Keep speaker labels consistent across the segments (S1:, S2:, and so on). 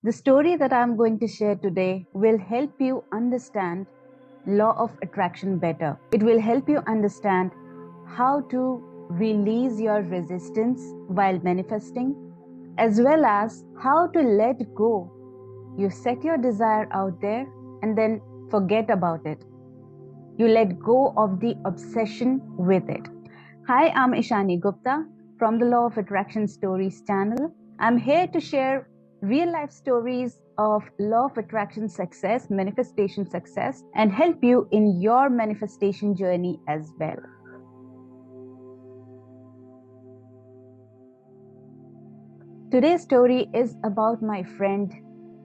S1: The story that I'm going to share today will help you understand law of attraction better. It will help you understand how to release your resistance while manifesting, as well as how to let go. You set your desire out there and then forget about it. You let go of the obsession with it. Hi, I'm Ishani Gupta from the Law of Attraction Stories channel. I'm here to share real life stories of Law of Attraction success, manifestation success, and help you in your manifestation journey as well. Today's story is about my friend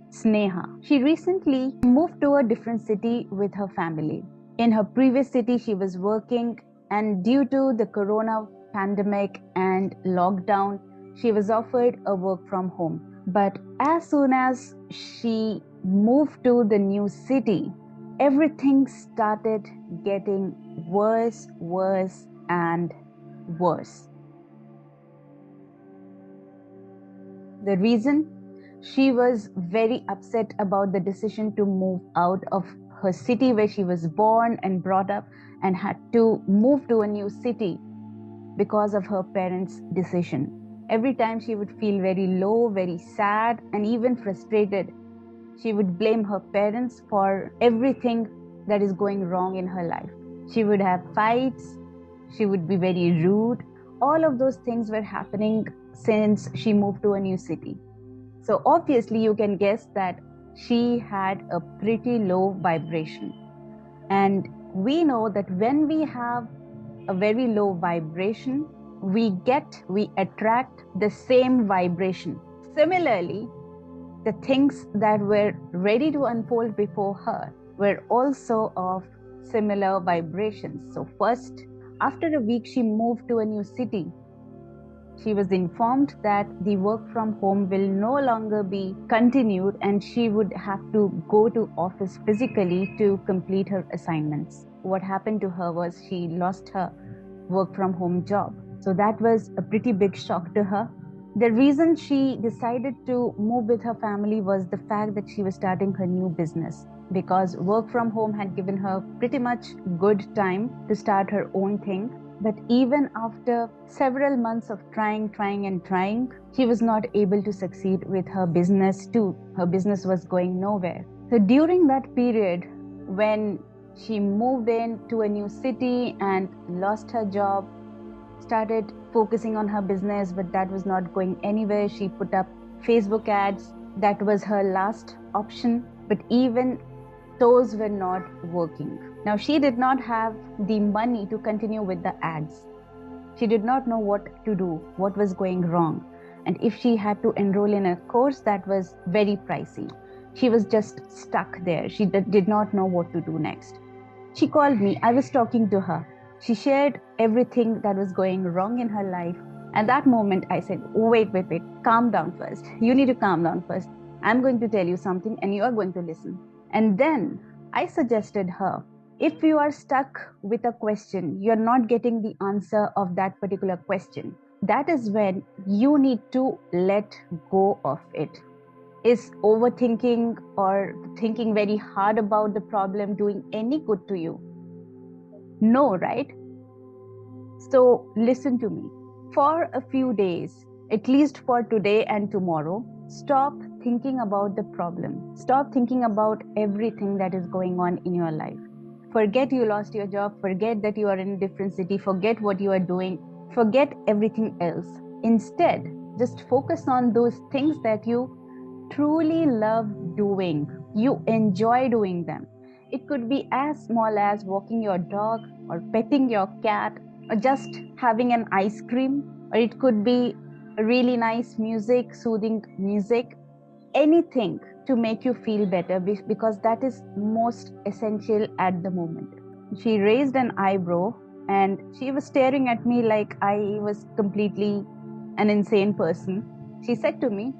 S1: Sneha. She recently moved to a different city with her family. In her previous city, she was working, and due to the corona pandemic and lockdown, she was offered a work from home. But as soon as she moved to the new city, everything started getting worse, and worse. The reason? She was very upset about the decision to move out of her city where she was born and brought up and had to move to a new city because of her parents' decision. Every time she would feel very low, very sad, and even frustrated. She would blame her parents for everything that is going wrong in her life. She would have fights, she would be very rude. All of those things were happening since she moved to a new city. So obviously you can guess that she had a pretty low vibration. And we know that when we have a very low vibration, we attract the same vibration. Similarly, the things that were ready to unfold before her were also of similar vibrations. So first, after a week, she moved to a new city. She was informed that the work from home will no longer be continued and she would have to go to office physically to complete her assignments. What happened to her was she lost her work from home job. So that was a pretty big shock to her. The reason she decided to move with her family was the fact that she was starting her new business, because work from home had given her pretty much good time to start her own thing. But even after several months of trying, she was not able to succeed with her business too. Her business was going nowhere. So during that period, when she moved in to a new city and lost her job, started focusing on her business, but that was not going anywhere. She put up Facebook ads. That was her last option, but even those were not working. Now, she did not have the money to continue with the ads. She did not know what to do, what was going wrong. And if she had to enroll in a course, that was very pricey. She was just stuck there. She did not know what to do next. She called me. I was talking to her. She shared everything that was going wrong in her life. At that moment, I said, wait, calm down first. You need to calm down first. I'm going to tell you something and you are going to listen. And then I suggested her, if you are stuck with a question, you're not getting the answer of that particular question. That is when you need to let go of it. Is overthinking or thinking very hard about the problem doing any good to you? No, right? So listen to me. For a few days, at least for today and tomorrow, stop thinking about the problem. Stop thinking about everything that is going on in your life. Forget you lost your job. Forget that you are in a different city. Forget what you are doing. Forget everything else. Instead, just focus on those things that you truly love doing. You enjoy doing them. It could be as small as walking your dog or petting your cat or just having an ice cream, or it could be really nice music, soothing music, anything to make you feel better, because that is most essential at the moment. She raised an eyebrow and she was staring at me like I was completely an insane person. She said to me,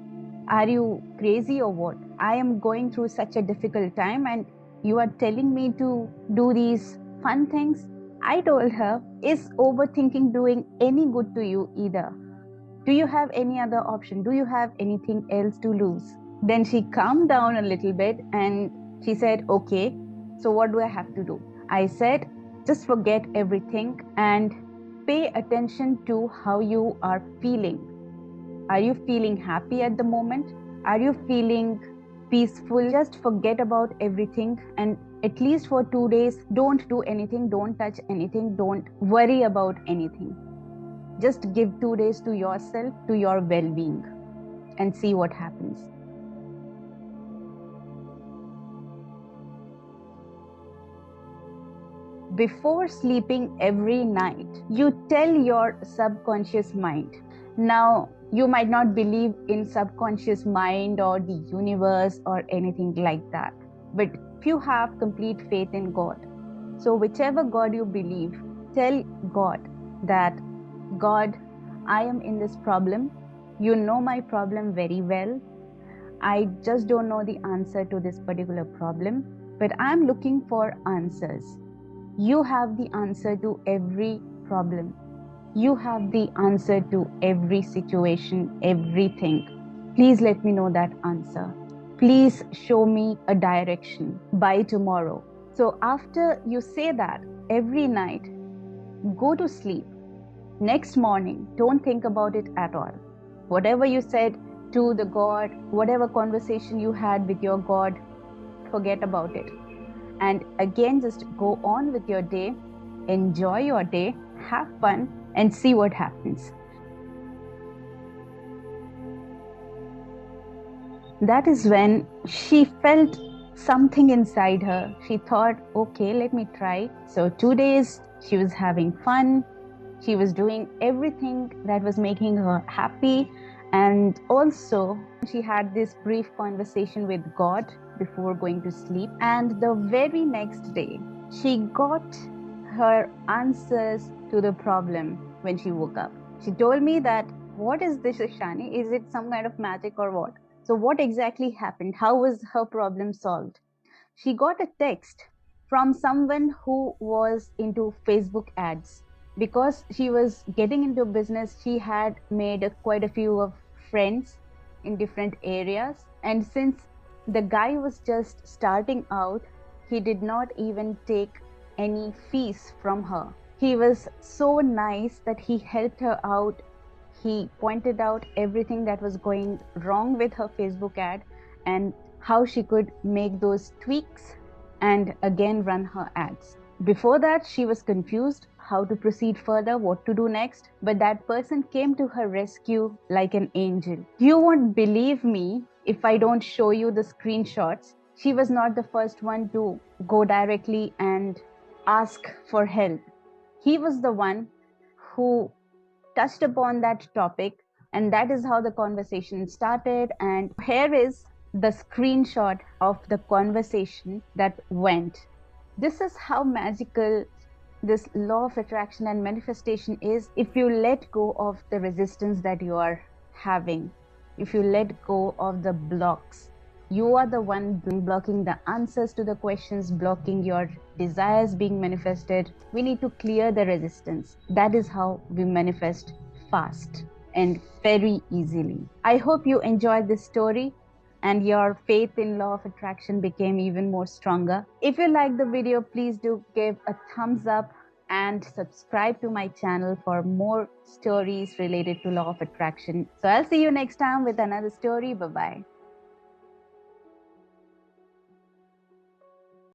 S1: are you crazy or what? I am going through such a difficult time and you are telling me to do these fun things? I told her, is overthinking doing any good to you either? Do you have any other option? Do you have anything else to lose? Then she calmed down a little bit and she said, okay, so what do I have to do? I said, just forget everything and pay attention to how you are feeling. Are you feeling happy at the moment? Are you feeling peaceful? Just forget about everything and at least for 2 days, don't do anything, don't touch anything, don't worry about anything. Just give 2 days to yourself, to your well being, and see what happens. Before sleeping every night, you tell your subconscious mind. Now, you might not believe in subconscious mind or the universe or anything like that, but if you have complete faith in God, so whichever God you believe, tell God that, God, I am in this problem. You know my problem very well. I just don't know the answer to this particular problem, but I'm looking for answers. You have the answer to every problem. You have the answer to every situation, everything. Please let me know that answer. Please show me a direction by tomorrow. So, after you say that every night, go to sleep. Next morning, don't think about it at all. Whatever you said to the God, whatever conversation you had with your God, forget about it. And again, just go on with your day, enjoy your day, have fun, and see what happens. That is when she felt something inside her. She thought, okay, let me try. So, 2 days, she was having fun. She was doing everything that was making her happy. And also, she had this brief conversation with God before going to sleep. And the very next day, she got her answers to the problem when she woke up. She told me that, what is this, Shani? Is it some kind of magic or what? So, what exactly happened? How was her problem solved? She got a text from someone who was into Facebook ads. Because she was getting into business, she had made quite a few of friends in different areas. And since the guy was just starting out, he did not even take any fees from her. He was so nice that he helped her out. He pointed out everything that was going wrong with her Facebook ad and how she could make those tweaks and again run her ads. Before that, she was confused how to proceed further, what to do next, but that person came to her rescue like an angel. You won't believe me if I don't show you the screenshots. She was not the first one to go directly and ask for help. He was the one who touched upon that topic, and that is how the conversation started. And here is the screenshot of the conversation that went. This is how magical this law of attraction and manifestation is if you let go of the resistance that you are having, if you let go of the blocks. You are the one blocking the answers to the questions, blocking your desires being manifested. We need to clear the resistance. That is how we manifest fast and very easily. I hope you enjoyed this story and your faith in law of attraction became even more stronger. If you like the video, please do give a thumbs up and subscribe to my channel for more stories related to law of attraction. So I'll see you next time with another story. Bye bye.